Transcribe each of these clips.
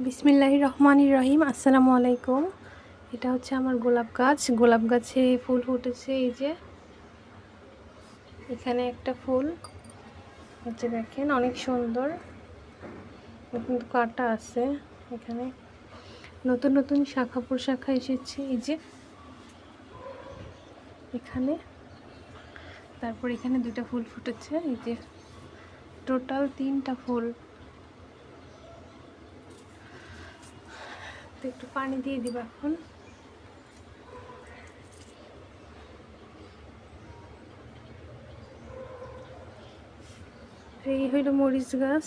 বিসমিল্লাহির রহমানির রহিম। আসসালামু আলাইকুম। এটা হচ্ছে আমার গোলাপ গাছ। গোলাপ গাছে ফুল ফুটেছে। এই যে এখানে একটা ফুল হচ্ছে, দেখেন অনেক সুন্দর, কিন্তু কাটা আছে। এখানে নতুন নতুন শাখা প্রশাখা এসেছে। এই যে এখানে, তারপর এখানে দুইটা ফুল ফুটেছে। এই যে টোটাল 3টা ফুল। তো একটু পানি দিয়ে দিব এখন। এই হইল মরিচ গাছ।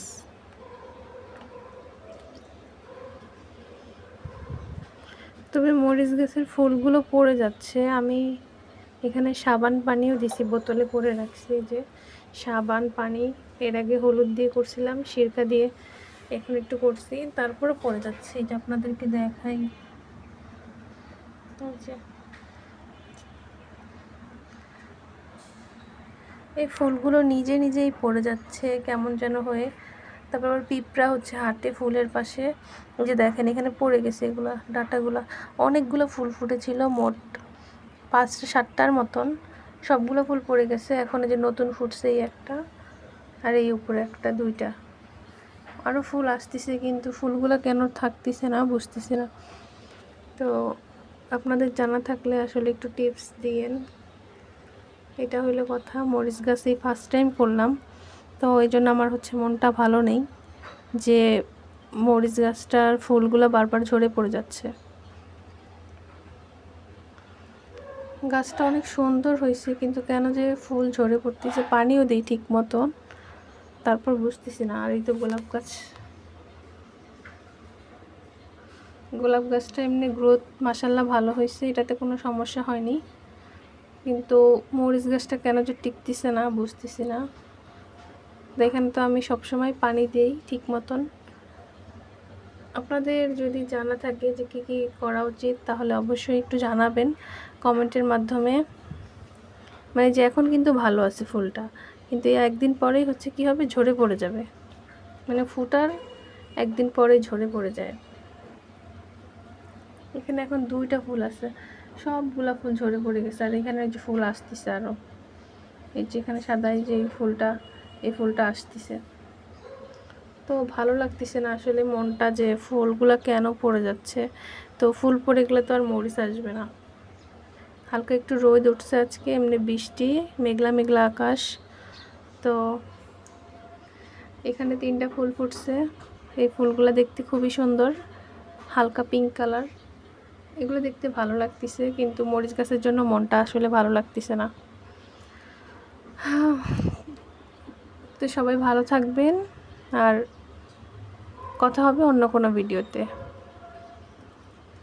তবে মরিচ গাছের ফুলগুলো পড়ে যাচ্ছে। আমি এখানে সাবান পানিও দিছি, বোতলে করে রাখছি। যে সাবান পানি, এর আগে হলুদ দিয়ে করছিলাম, সিরকা দিয়ে এখন একটু করছি, তারপরে পড়ে যাচ্ছে। এটা আপনাদেরকে দেখাই। এই ফুলগুলো নিজে নিজেই পড়ে যাচ্ছে কেমন যেন হয়ে। তারপর আবার পিঁপড়া হচ্ছে হাঁটে ফুলের পাশে। যে দেখেন এখানে পড়ে গেছে এগুলা ডাঁটাগুলা। অনেকগুলো ফুল ফুটেছিল, মোট 5-7টার মতন। সবগুলো ফুল পড়ে গেছে। এখন এই যে নতুন ফুটছে এই একটা, আর এই উপরে একটা, 2টা। আরও ফুল আসতেছে, কিন্তু ফুলগুলো কেন থাকতেছে না বুঝতেছি না। তো আপনাদের জানা থাকলে আসলে একটু টিপস দিয়েন। এটা হইলো কথা। মরিচ গাছ এই ফার্স্ট টাইম করলাম, তো এই জন্য আমার হচ্ছে মনটা ভালো নেই যে মরিচ গাছটার ফুলগুলো বারবার ঝরে পড়ে যাচ্ছে। গাছটা অনেক সুন্দর হয়েছে, কিন্তু কেন যে ফুল ঝরে পড়তেছে। পানিও দিই ঠিক মতন, তারপর বুঝতেছি না। আর এই তো গোলাপ গাছ। গোলাপ গাছটা এমনি গ্রোথ মাশাল্লাহ ভালো হয়েছে, এটাতে কোনো সমস্যা হয়নি। কিন্তু মরিচ গাছটা কেন যে টিকতেছে না বুঝতেছি না। দেখেন তো, আমি সবসময় পানি দিই ঠিক মতন। আপনাদের যদি জানা থাকে যে কী কী করা উচিত, তাহলে অবশ্যই একটু জানাবেন কমেন্টের মাধ্যমে। মানে যে এখন কিন্তু ভালো আছে ফুলটা, কিন্তু এই একদিন পরেই হচ্ছে কি হবে, ঝরে পড়ে যাবে। মানে ফুটার একদিন পরেই ঝরে পড়ে যায়। এখানে এখন 2টা ফুল আছে, সবগুলা ফুল ঝরে পড়ে গেছে। আর এখানে যে ফুল আসতেছে আরও, এই যে এখানে সাদা, এই যে এই ফুলটা আসতেছে। তো ভালো লাগতেছে না আসলে মনটা, যে ফুলগুলা কেন পড়ে যাচ্ছে। তো ফুল পড়ে গেলে তো আর মরিচ আসবে না। হালকা একটু রোদ উঠছে আজকে, এমনি বৃষ্টি, মেঘলা মেঘলা আকাশ। তো এখানে 3টা ফুল ফুটছে। এই ফুলগুলো দেখতে খুবই সুন্দর, হালকা পিঙ্ক কালার। এগুলো দেখতে ভালো লাগতেছে, কিন্তু মরিচ গাছের জন্য মনটা আসলে ভালো লাগতেছে না। তো সবাই ভালো থাকবেন, আর কথা হবে অন্য কোনো ভিডিওতে।